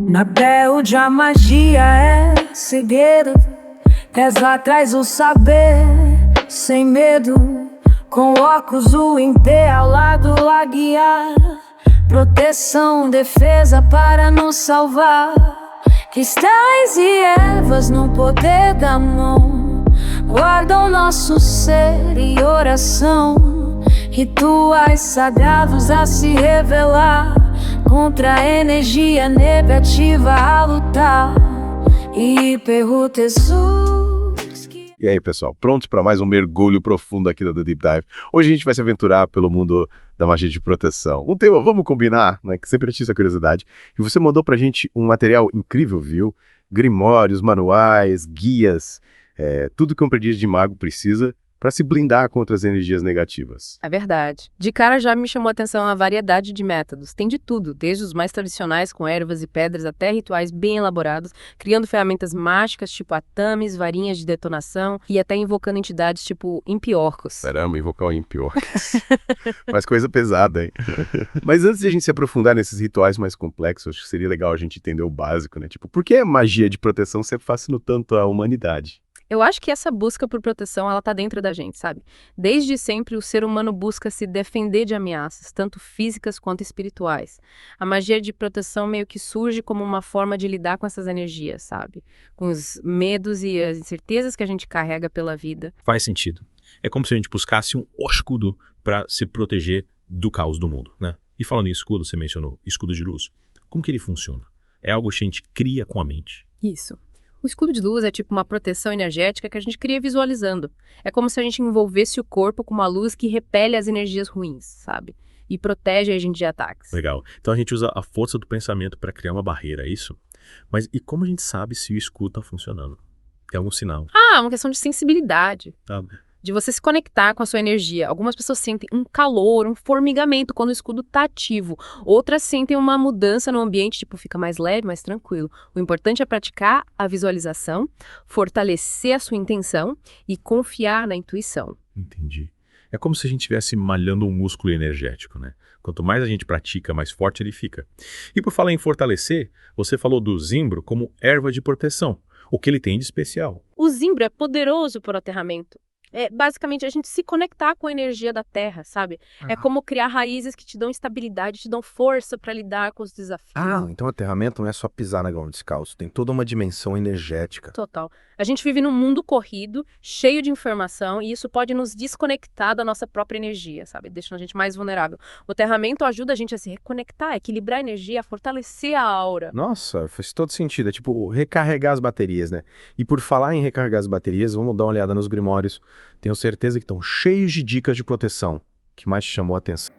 Na Belde a magia é segredo, reza traz o saber sem medo. Com óculos o impé ao lado a guiar, proteção, defesa para nos salvar. Cristais e ervas no poder da mão guardam nosso ser e oração. Rituais sagrados a se revelar contra a energia negativa a lutar. E pergunta Jesus. E aí, pessoal, prontos para mais um mergulho profundo aqui da The Deep Dive? Hoje a gente vai se aventurar pelo mundo da magia de proteção. Um tema, vamos combinar, né, que sempre tive essa curiosidade. E você mandou pra gente um material incrível, viu? Grimórios, manuais, guias, tudo que um aprendiz de mago precisa para se blindar contra as energias negativas. É verdade. De cara já me chamou a atenção a variedade de métodos. Tem de tudo, desde os mais tradicionais com ervas e pedras até rituais bem elaborados, criando ferramentas mágicas tipo atames, varinhas de detonação e até invocando entidades tipo impiorcos. Caramba, invocar o impiorcos. Mas coisa pesada, hein? Mas antes de a gente se aprofundar nesses rituais mais complexos, acho que seria legal a gente entender o básico, né? Tipo, por que a magia de proteção sempre fascinou tanto a humanidade? Eu acho que essa busca por proteção, ela tá dentro da gente, sabe? Desde sempre o ser humano busca se defender de ameaças, tanto físicas quanto espirituais. A magia de proteção meio que surge como uma forma de lidar com essas energias, sabe? Com os medos e as incertezas que a gente carrega pela vida. Faz sentido. É como se a gente buscasse um escudo para se proteger do caos do mundo, né? E falando em escudo, você mencionou escudo de luz. Como que ele funciona? É algo que a gente cria com a mente? Isso. O escudo de luz é tipo uma proteção energética que a gente cria visualizando. É como se a gente envolvesse o corpo com uma luz que repele as energias ruins, sabe? E protege a gente de ataques. Legal. Então a gente usa a força do pensamento para criar uma barreira, é isso? Mas e como a gente sabe se o escudo está funcionando? Tem algum sinal? Ah, uma questão de sensibilidade. Ah, De você se conectar com a sua energia. Algumas pessoas sentem um calor, um formigamento quando o escudo tá ativo. Outras sentem uma mudança no ambiente, tipo, fica mais leve, mais tranquilo. O importante é praticar a visualização, fortalecer a sua intenção e confiar na intuição. entendi. É como se a gente estivesse malhando um músculo energético, né? Quanto mais a gente pratica, mais forte ele fica. E por falar em fortalecer, você falou do zimbro como erva de proteção. O que ele tem de especial? O zimbro é poderoso para o aterramento. É basicamente a gente se conectar com a energia da terra, sabe? É como criar raízes que te dão estabilidade, te dão força para lidar com os desafios. Então o aterramento não é só pisar na grama descalço, tem toda uma dimensão energética. Total. A gente vive num mundo corrido, cheio de informação, e isso pode nos desconectar da nossa própria energia, sabe? Deixando a gente mais vulnerável. O aterramento ajuda a gente a se reconectar, a equilibrar a energia, a fortalecer a aura. Nossa, faz todo sentido, é tipo recarregar as baterias, né? E por falar em recarregar as baterias, vamos dar uma olhada nos grimórios. Tenho certeza que estão cheios de dicas de proteção. O que mais te chamou a atenção?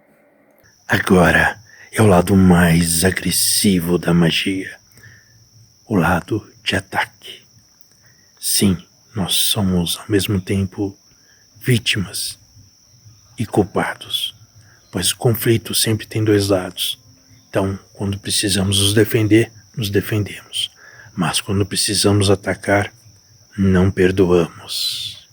Agora é o lado mais agressivo da magia. O lado de ataque. Sim, nós somos ao mesmo tempo vítimas e culpados, pois o conflito sempre tem dois lados. Então, quando precisamos nos defender, nos defendemos. Mas quando precisamos atacar, não perdoamos.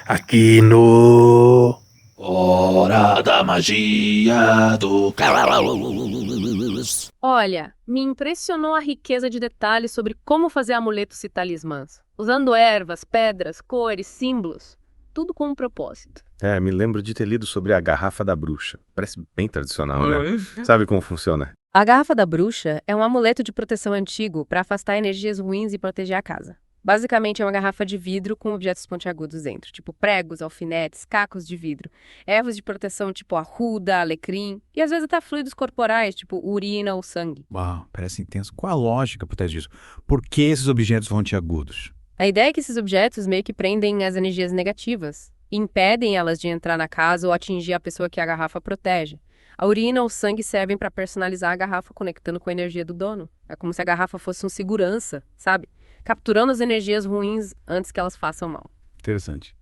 Aqui no Hora da Magia do Caos. Olha, me impressionou a riqueza de detalhes sobre como fazer amuletos e talismãs. Usando ervas, pedras, cores, símbolos. Tudo com um propósito. Me lembro de ter lido sobre a garrafa da bruxa. Parece bem tradicional, né? Sabe como funciona? A garrafa da bruxa é um amuleto de proteção antigo para afastar energias ruins e proteger a casa. Basicamente, é uma garrafa de vidro com objetos pontiagudos dentro, tipo pregos, alfinetes, cacos de vidro, ervas de proteção tipo arruda, alecrim e às vezes até fluidos corporais, tipo urina ou sangue. Uau, parece intenso. Qual a lógica por trás disso? Por que esses objetos pontiagudos? A ideia é que esses objetos meio que prendem as energias negativas e impedem elas de entrar na casa ou atingir a pessoa que a garrafa protege. A urina ou sangue servem para personalizar a garrafa conectando com a energia do dono. É como se a garrafa fosse um segurança, sabe? Capturando as energias ruins antes que elas façam mal. Interessante.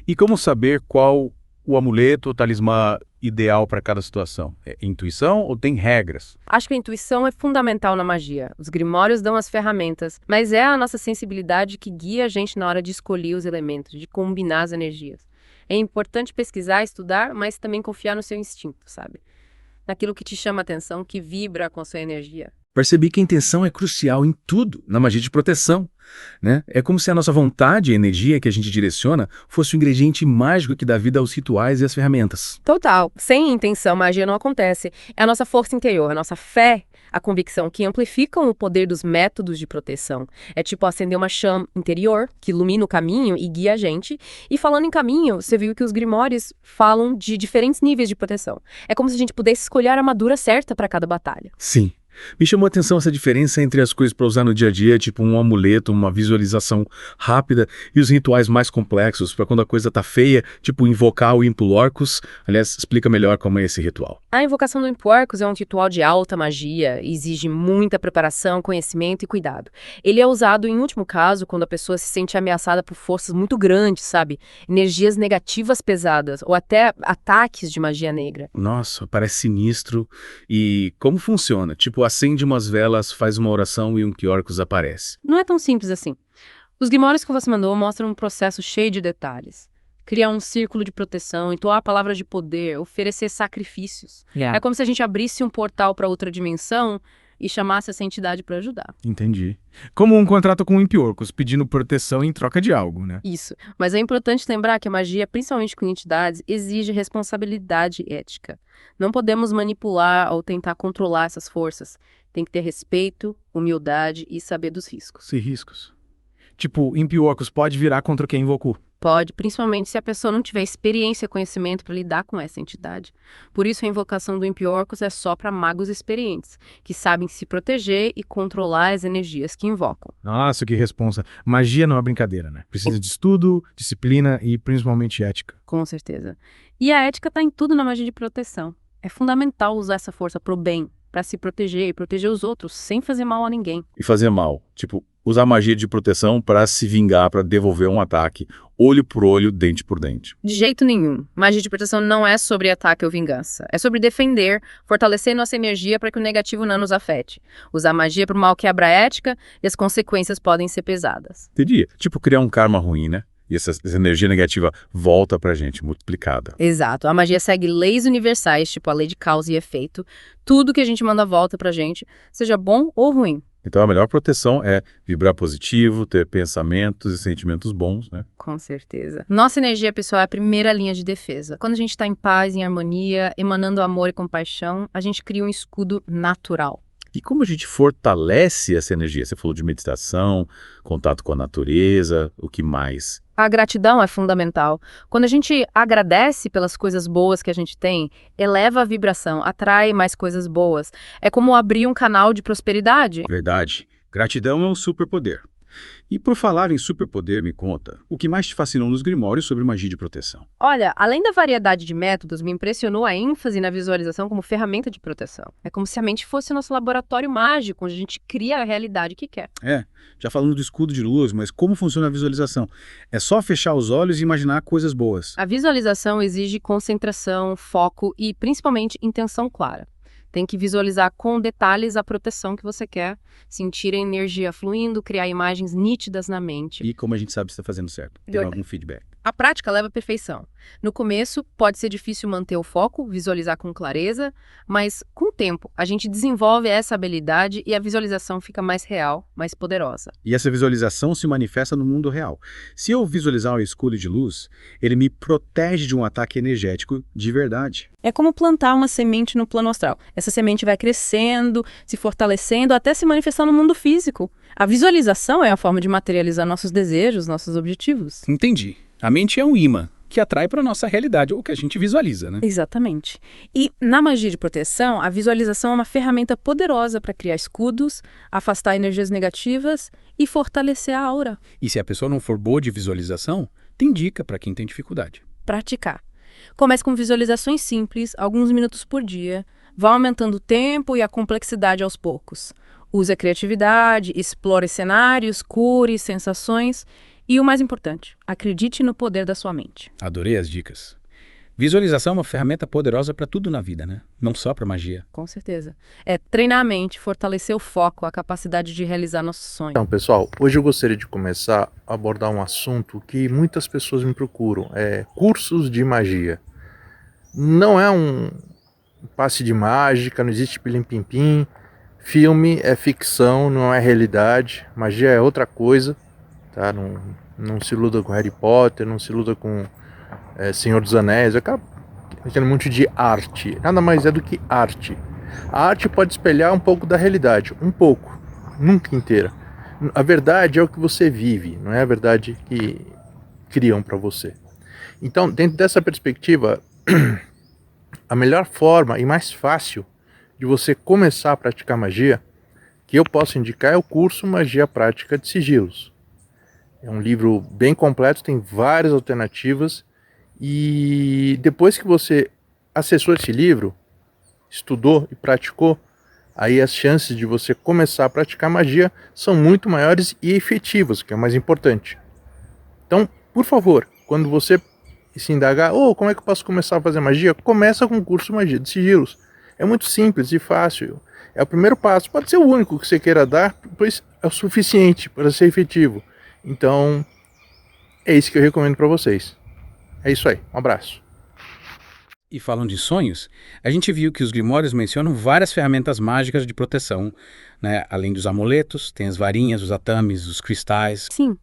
E como saber qual o amuleto ou talismã ideal para cada situação? É intuição ou tem regras? Acho que a intuição é fundamental na magia. Os grimórios dão as ferramentas, mas é a nossa sensibilidade que guia a gente na hora de escolher os elementos, de combinar as energias. É importante pesquisar, estudar, mas também confiar no seu instinto, sabe? Naquilo que te chama a atenção, que vibra com a sua energia. Percebi que a intenção é crucial em tudo, na magia de proteção, né? É como se a nossa vontade e a energia que a gente direciona fosse o ingrediente mágico que dá vida aos rituais e às ferramentas. Total. Sem intenção, magia não acontece. É a nossa força interior, a nossa fé, a convicção que amplificam o poder dos métodos de proteção. É tipo acender uma chama interior que ilumina o caminho e guia a gente. E falando em caminho, você viu que os grimórios falam de diferentes níveis de proteção. É como se a gente pudesse escolher a armadura certa para cada batalha. Sim. Me chamou a atenção essa diferença entre as coisas para usar no dia a dia, tipo um amuleto, uma visualização rápida, e os rituais mais complexos, para quando a coisa tá feia, tipo invocar o Impu Orcus. Aliás, explica melhor como é esse ritual. A invocação do Impu Orcus é um ritual de alta magia, exige muita preparação, conhecimento e cuidado. Ele é usado, em último caso, quando a pessoa se sente ameaçada por forças muito grandes, sabe? Energias negativas pesadas, ou até ataques de magia negra. Nossa, parece sinistro. E como funciona? Tipo, acende umas velas, faz uma oração e um Orcus aparece. Não é tão simples assim. Os grimórios que você mandou mostram um processo cheio de detalhes. Criar um círculo de proteção, entoar palavras de poder, oferecer sacrifícios. É como se a gente abrisse um portal para outra dimensão e chamasse essa entidade para ajudar. Entendi. Como um contrato com o Impu Orcus, pedindo proteção em troca de algo, né? Isso. Mas é importante lembrar que a magia, principalmente com entidades, exige responsabilidade ética. Não podemos manipular ou tentar controlar essas forças. Tem que ter respeito, humildade e saber dos riscos. E riscos. Tipo, Impu Orcus pode virar contra quem invocou. Pode, principalmente se a pessoa não tiver experiência e conhecimento para lidar com essa entidade. Por isso, a invocação do Impu Orcus é só para magos experientes, que sabem se proteger e controlar as energias que invocam. Nossa, que responsa. Magia não é brincadeira, né? Precisa de estudo, disciplina e principalmente ética. Com certeza. E a ética está em tudo na magia de proteção. É fundamental usar essa força pro bem, para se proteger e proteger os outros, sem fazer mal a ninguém. E fazer mal, tipo, usar magia de proteção para se vingar, para devolver um ataque, olho por olho, dente por dente. De jeito nenhum. Magia de proteção não é sobre ataque ou vingança. É sobre defender, fortalecer nossa energia para que o negativo não nos afete. Usar magia para o mal quebra a ética e as consequências podem ser pesadas. Entendi. Tipo, criar um karma ruim, né? E essa energia negativa volta pra gente, multiplicada. Exato. A magia segue leis universais, tipo a lei de causa e efeito. Tudo que a gente manda volta pra gente, seja bom ou ruim. Então a melhor proteção é vibrar positivo, ter pensamentos e sentimentos bons, né? Com certeza. Nossa energia pessoal é a primeira linha de defesa. Quando a gente está em paz, em harmonia, emanando amor e compaixão, a gente cria um escudo natural. E como a gente fortalece essa energia? Você falou de meditação, contato com a natureza, o que mais? A gratidão é fundamental. Quando a gente agradece pelas coisas boas que a gente tem, eleva a vibração, atrai mais coisas boas. É como abrir um canal de prosperidade. Verdade. Gratidão é um superpoder. E por falar em superpoder, me conta, o que mais te fascinou nos grimórios sobre magia de proteção? Olha, além da variedade de métodos, me impressionou a ênfase na visualização como ferramenta de proteção. É como se a mente fosse nosso laboratório mágico, onde a gente cria a realidade que quer. Já falando do escudo de luz, mas como funciona a visualização? É só fechar os olhos e imaginar coisas boas. A visualização exige concentração, foco e, principalmente, intenção clara. Tem que visualizar com detalhes a proteção que você quer, sentir a energia fluindo, criar imagens nítidas na mente. E como a gente sabe se está fazendo certo? Tem algum feedback? A prática leva à perfeição. No começo, pode ser difícil manter o foco, visualizar com clareza, mas com o tempo, a gente desenvolve essa habilidade e a visualização fica mais real, mais poderosa. E essa visualização se manifesta no mundo real. Se eu visualizar um escudo de luz, ele me protege de um ataque energético de verdade. É como plantar uma semente no plano astral. Essa semente vai crescendo, se fortalecendo, até se manifestar no mundo físico. A visualização é a forma de materializar nossos desejos, nossos objetivos. Entendi. A mente é um imã que atrai para a nossa realidade, o que a gente visualiza, né? Exatamente. E na magia de proteção, a visualização é uma ferramenta poderosa para criar escudos, afastar energias negativas e fortalecer a aura. E se a pessoa não for boa de visualização, tem dica para quem tem dificuldade. Praticar. Comece com visualizações simples, alguns minutos por dia. Vá aumentando o tempo e a complexidade aos poucos. Use a criatividade, explore cenários, cure sensações. E o mais importante, acredite no poder da sua mente. Adorei as dicas. Visualização é uma ferramenta poderosa para tudo na vida, né? Não só para magia. Com certeza. É treinar a mente, fortalecer o foco, a capacidade de realizar nossos sonhos. Então, pessoal, hoje eu gostaria de começar a abordar um assunto que muitas pessoas me procuram, cursos de magia. Não é um passe de mágica, não existe pilim-pim-pim, filme é ficção, não é realidade, magia é outra coisa, tá? Não se luta com Harry Potter, não se luta com Senhor dos Anéis, aquele monte de arte, nada mais é do que arte. A arte pode espelhar um pouco da realidade, um pouco, nunca inteira. A verdade é o que você vive, não é a verdade que criam para você. Então, dentro dessa perspectiva, a melhor forma e mais fácil de você começar a praticar magia, que eu posso indicar, é o curso Magia Prática de Sigilos. É um livro bem completo, tem várias alternativas, e depois que você acessou esse livro, estudou e praticou, aí as chances de você começar a praticar magia são muito maiores e efetivas, que é o mais importante. Então, por favor, quando você se indagar, como é que eu posso começar a fazer magia? Começa com o curso Magia de Sigilos. É muito simples e fácil. É o primeiro passo. Pode ser o único que você queira dar, pois é o suficiente para ser efetivo. Então, é isso que eu recomendo para vocês. É isso aí. Um abraço. E falando de sonhos, a gente viu que os grimórios mencionam várias ferramentas mágicas de proteção, né? Além dos amuletos, tem as varinhas, os atames, os cristais. Sim,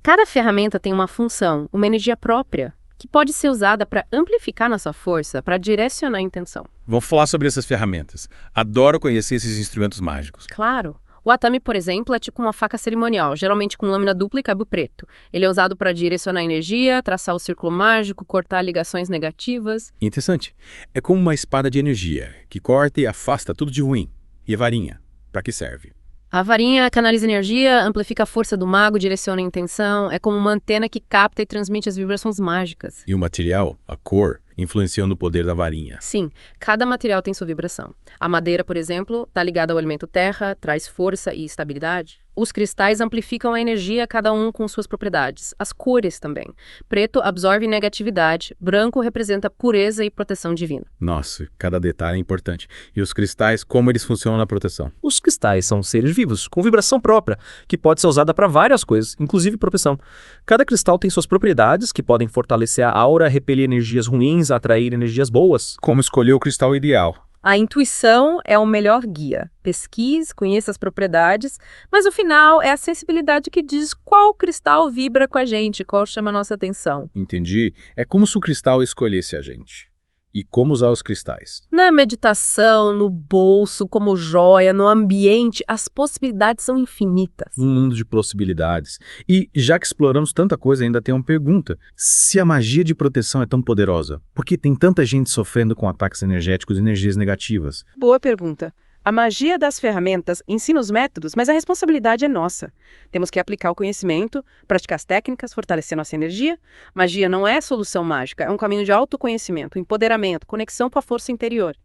cada ferramenta tem uma função, uma energia própria, que pode ser usada para amplificar nossa força, para direcionar a intenção. Vamos falar sobre essas ferramentas. Adoro conhecer esses instrumentos mágicos. Claro. O atame, por exemplo, é tipo uma faca cerimonial, geralmente com lâmina dupla e cabo preto. Ele é usado para direcionar a energia, traçar o círculo mágico, cortar ligações negativas. Interessante. É como uma espada de energia, que corta e afasta tudo de ruim. E a varinha, para que serve? A varinha canaliza energia, amplifica a força do mago, direciona a intenção. É como uma antena que capta e transmite as vibrações mágicas. E o material, a cor, influenciando o poder da varinha. Sim, cada material tem sua vibração. A madeira, por exemplo, está ligada ao elemento terra, traz força e estabilidade. Os cristais amplificam a energia, cada um com suas propriedades. As cores também. Preto absorve negatividade, branco representa pureza e proteção divina. Nossa, cada detalhe é importante. E os cristais, como eles funcionam na proteção? Os cristais são seres vivos, com vibração própria, que pode ser usada para várias coisas, inclusive proteção. Cada cristal tem suas propriedades, que podem fortalecer a aura, repelir energias ruins, atrair energias boas. Como escolher o cristal ideal? A intuição é o melhor guia. Pesquise, conheça as propriedades, mas o final é a sensibilidade que diz qual cristal vibra com a gente, qual chama a nossa atenção. Entendi. É como se o cristal escolhesse a gente. E como usar os cristais? Na meditação, no bolso, como joia, no ambiente, as possibilidades são infinitas. Um mundo de possibilidades. E já que exploramos tanta coisa, ainda tem uma pergunta. Se a magia de proteção é tão poderosa, por que tem tanta gente sofrendo com ataques energéticos e energias negativas? Boa pergunta. A magia das ferramentas ensina os métodos, mas a responsabilidade é nossa. Temos que aplicar o conhecimento, praticar as técnicas, fortalecer nossa energia. Magia não é solução mágica, é um caminho de autoconhecimento, empoderamento, conexão com a força interior.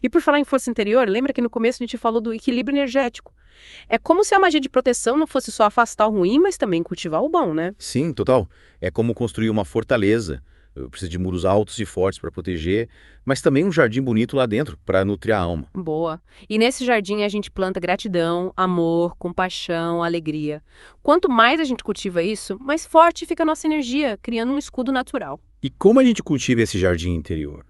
E por falar em força interior, lembra que no começo a gente falou do equilíbrio energético. É como se a magia de proteção não fosse só afastar o ruim, mas também cultivar o bom, né? Sim, total. É como construir uma fortaleza. Precisa de muros altos e fortes para proteger, mas também um jardim bonito lá dentro para nutrir a alma. Boa. E nesse jardim a gente planta gratidão, amor, compaixão, alegria. Quanto mais a gente cultiva isso, mais forte fica a nossa energia, criando um escudo natural. E como a gente cultiva esse jardim interior?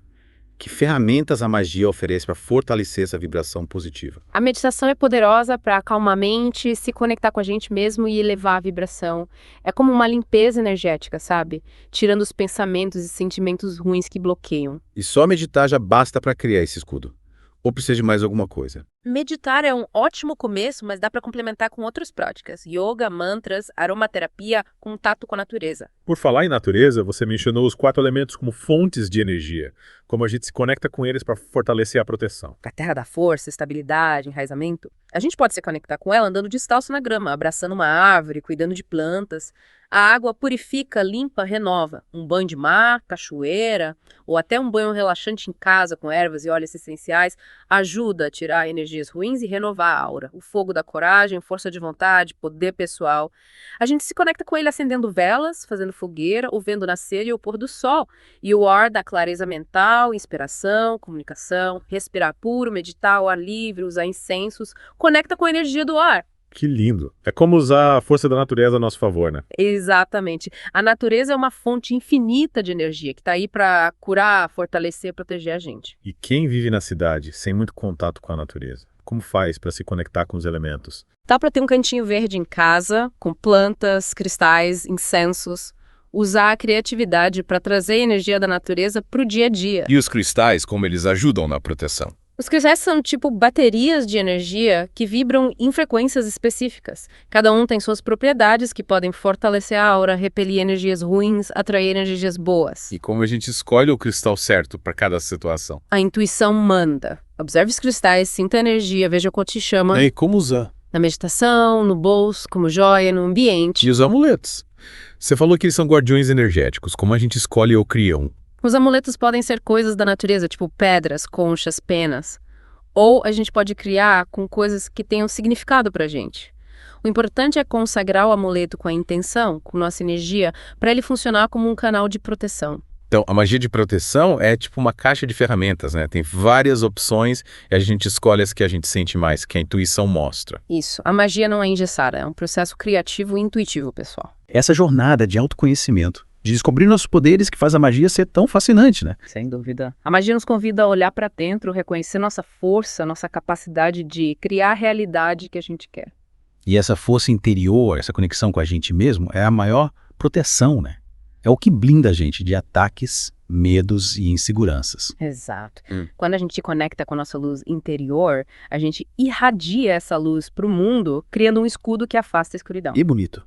Que ferramentas a magia oferece para fortalecer essa vibração positiva? A meditação é poderosa para acalmar a mente, se conectar com a gente mesmo e elevar a vibração. É como uma limpeza energética, sabe? Tirando os pensamentos e sentimentos ruins que bloqueiam. E só meditar já basta para criar esse escudo? Ou precisa de mais alguma coisa? Meditar é um ótimo começo, mas dá para complementar com outras práticas. Yoga, mantras, aromaterapia, contato com a natureza. Por falar em natureza, você mencionou os 4 elementos como fontes de energia, como a gente se conecta com eles para fortalecer a proteção. A terra da força, estabilidade, enraizamento. A gente pode se conectar com ela andando descalço na grama, abraçando uma árvore, cuidando de plantas. A água purifica, limpa, renova. Um banho de mar, cachoeira, ou até um banho relaxante em casa com ervas e óleos essenciais ajuda a tirar a energia energias ruins e renovar a aura. O fogo da coragem, força de vontade, poder pessoal. A gente se conecta com ele acendendo velas, fazendo fogueira, ou vendo nascer e o pôr do sol. E o ar dá clareza mental, inspiração, comunicação, respirar puro, meditar ao ar livre, usar incensos, conecta com a energia do ar. Que lindo. É como usar a força da natureza a nosso favor, né? Exatamente. A natureza é uma fonte infinita de energia que está aí para curar, fortalecer, proteger a gente. E quem vive na cidade sem muito contato com a natureza? Como faz para se conectar com os elementos? Dá para ter um cantinho verde em casa, com plantas, cristais, incensos. Usar a criatividade para trazer a energia da natureza para o dia a dia. E os cristais, como eles ajudam na proteção? Os cristais são tipo baterias de energia que vibram em frequências específicas. Cada um tem suas propriedades que podem fortalecer a aura, repelir energias ruins, atrair energias boas. E como a gente escolhe o cristal certo para cada situação? A intuição manda. Observe os cristais, sinta a energia, veja o quanto te chama. E como usar? Na meditação, no bolso, como joia, no ambiente. E os amuletos? Você falou que eles são guardiões energéticos. Como a gente escolhe ou cria um? Os amuletos podem ser coisas da natureza, tipo pedras, conchas, penas. Ou a gente pode criar com coisas que tenham significado pra gente. O importante é consagrar o amuleto com a intenção, com nossa energia, para ele funcionar como um canal de proteção. Então, a magia de proteção é tipo uma caixa de ferramentas, né? Tem várias opções e a gente escolhe as que a gente sente mais, que a intuição mostra. Isso. A magia não é engessada, é um processo criativo e intuitivo, pessoal. Essa jornada de autoconhecimento, de descobrir nossos poderes que faz a magia ser tão fascinante, né? Sem dúvida. A magia nos convida a olhar para dentro, reconhecer nossa força, nossa capacidade de criar a realidade que a gente quer. E essa força interior, essa conexão com a gente mesmo, é a maior proteção, né? É o que blinda a gente de ataques, medos e inseguranças. Exato. Quando a gente se conecta com a nossa luz interior, a gente irradia essa luz para o mundo, criando um escudo que afasta a escuridão. E bonito.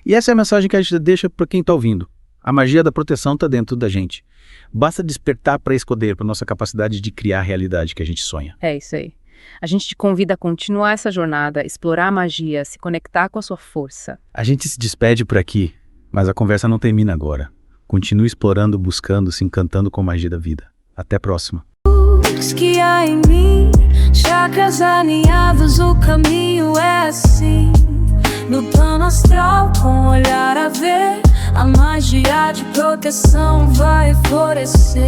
E essa é a mensagem que a gente deixa para quem está ouvindo. A magia da proteção está dentro da gente. Basta despertar para esse poder, para nossa capacidade de criar a realidade que a gente sonha. É isso aí. A gente te convida a continuar essa jornada, explorar a magia, se conectar com a sua força. A gente se despede por aqui, mas a conversa não termina agora. Continue explorando, buscando, se encantando com a magia da vida. Até a próxima. Que há em mim, chakras alinhados, o caminho é assim. No plano astral, com olhar a ver, a magia de proteção vai florescer.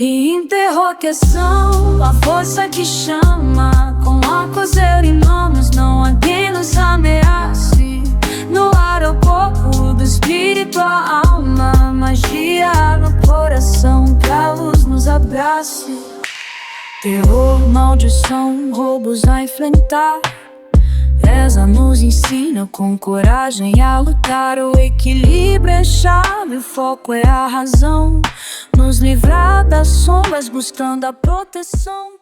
E interrogação, a força que chama, com arcos e nomes, não há quem nos ameace. No aeroporto do espírito, a alma, magia no coração, que a luz nos abrace. Terror, maldição, roubos a enfrentar. Essa nos ensina com coragem a lutar. O equilíbrio é chave, o foco é a razão. Nos livrar das sombras, buscando a proteção.